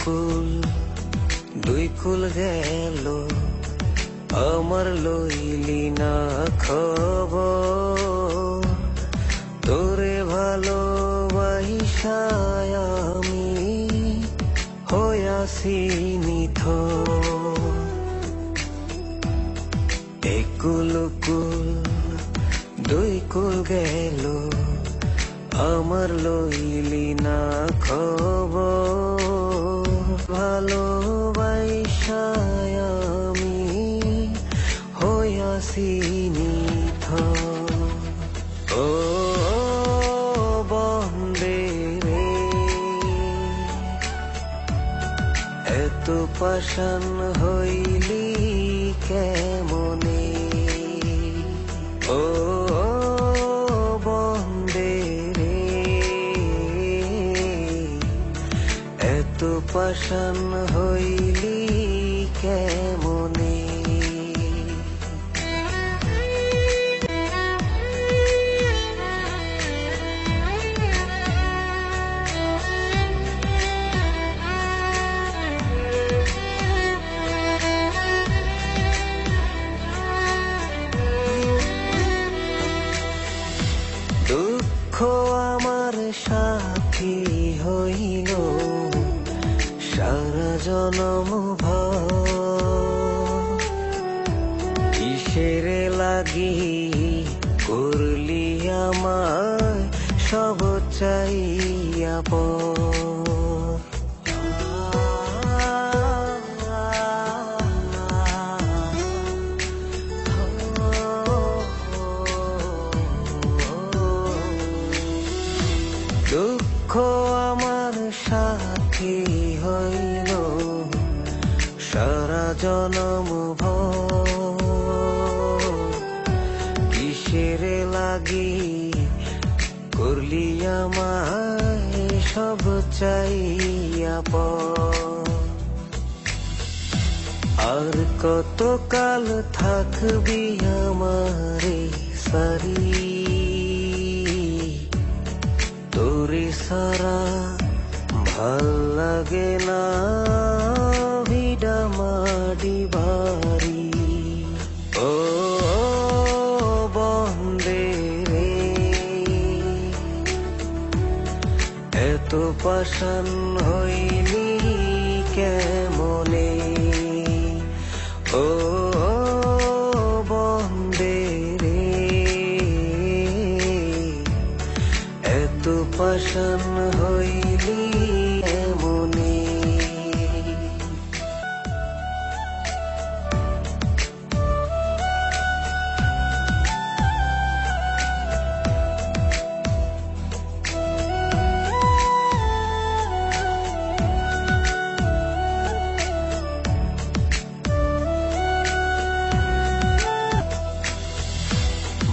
কুল দুই কুল গেল আমার লইলি না খবর তোরে ভালোবাসায় আমি হইয়াছি নিথর একুল কুল দুই কুল গেল আমার লইলি না খবর ভালোবাসায় আমি হইয়াছি নিথর ও বন্দে রে এত পাষাণ হইলি কেমনে ও বন্দে রে এত পাষাণ হইলি কেমনে দুঃখ আমার সাথী হইল সারা জনম ভর কিসের লাগি করলি আমায় সব চাইয়া পর দুঃখ আমার সাথী হইল সারা জনম ভর কিসের লাগি করলি আমায় সব চাইয়া পর আর কত কাল থাকবি আমারে সারি তোরে সারা ভাল লাগে না ভিডা মাডি বাড়ি ও বন্দে রে এত পাষাণ হইলি কেমনে ও বন্দে রে এত পাষাণ হইলি এমনে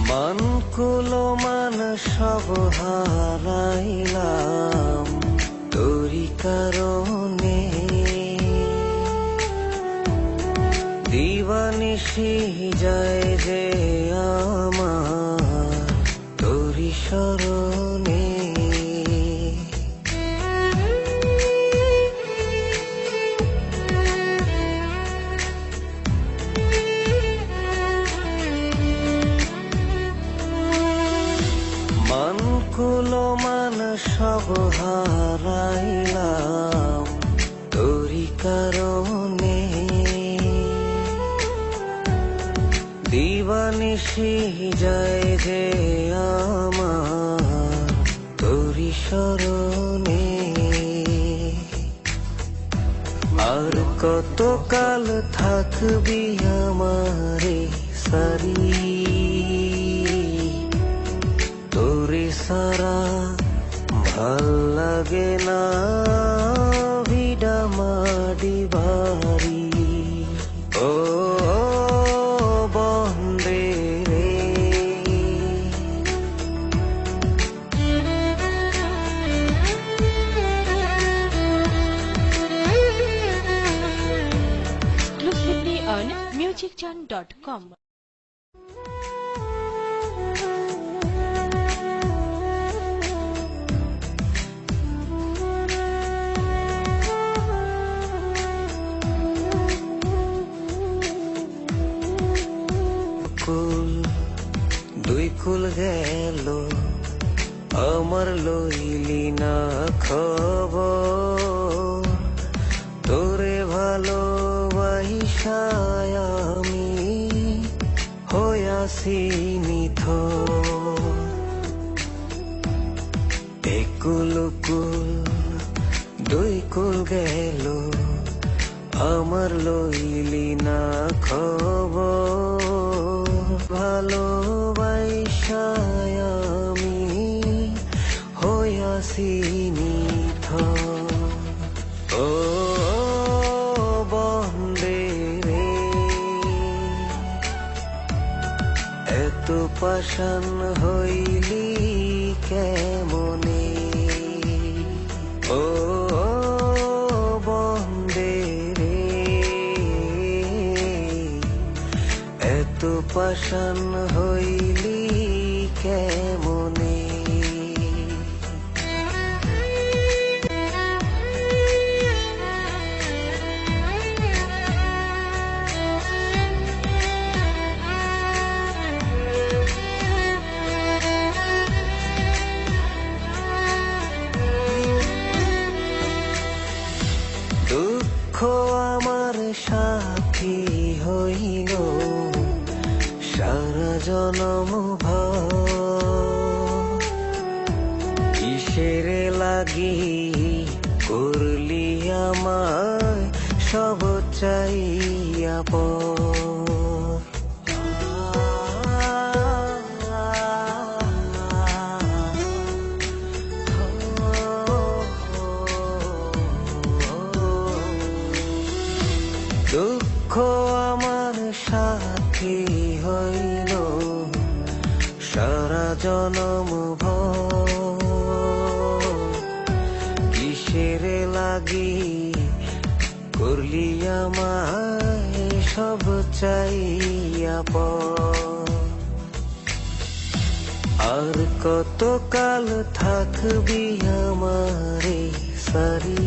মান কুলো মান সব হারাইলাম তোরি কারণে দিবানিশি যায় যে আমার তোরি শরণে মান কুলো মান সব হারাইলাম তোরি কারণে দিবানিশি যায় যে আমার তোরি শরণে আর কত কাল থাকবি আমারে সারি তোরে সারা ভাল লাগে না ভিডা মাডি বাড়ি ও বন্দে রে Exclusively on musicjan.com. আমার লইলি না খবর, তোরে ভালোবাসায় আমি হইয়াছি নিথর। একুল কুল দুই কুল গেল, আমার লইলি না খবর, ভালোবাসায় আমি হইয়াছি নিথর। ও বন্দে রে, এত পাষাণ হইলি কেমনে? ও বন্দে রে, এত পাষাণ হইলি কেমনে? দুঃখ আমার সাথী হইল সারা জনম ভর, কিসের লাগি করলি আমায় সব চাইয়া পর? দুঃখ আমার সাথী হইল সারা জনম ভর, কিসের লাগি করলি আমায় সব চাইয়া পর? আর কতকাল থাকবি আমারে সারি,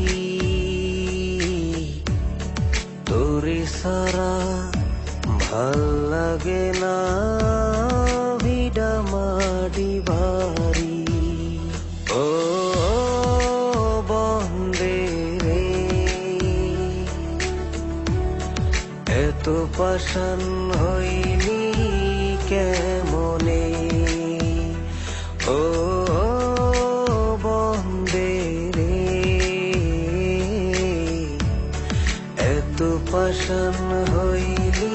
তোরে সারা ভাল লাগে না ভিডা মাডি বাড়ি। ও বন্দে রে, এত পাষাণ হইলি কেমনে? ও বন্দে রে, এত পাষাণ হইলি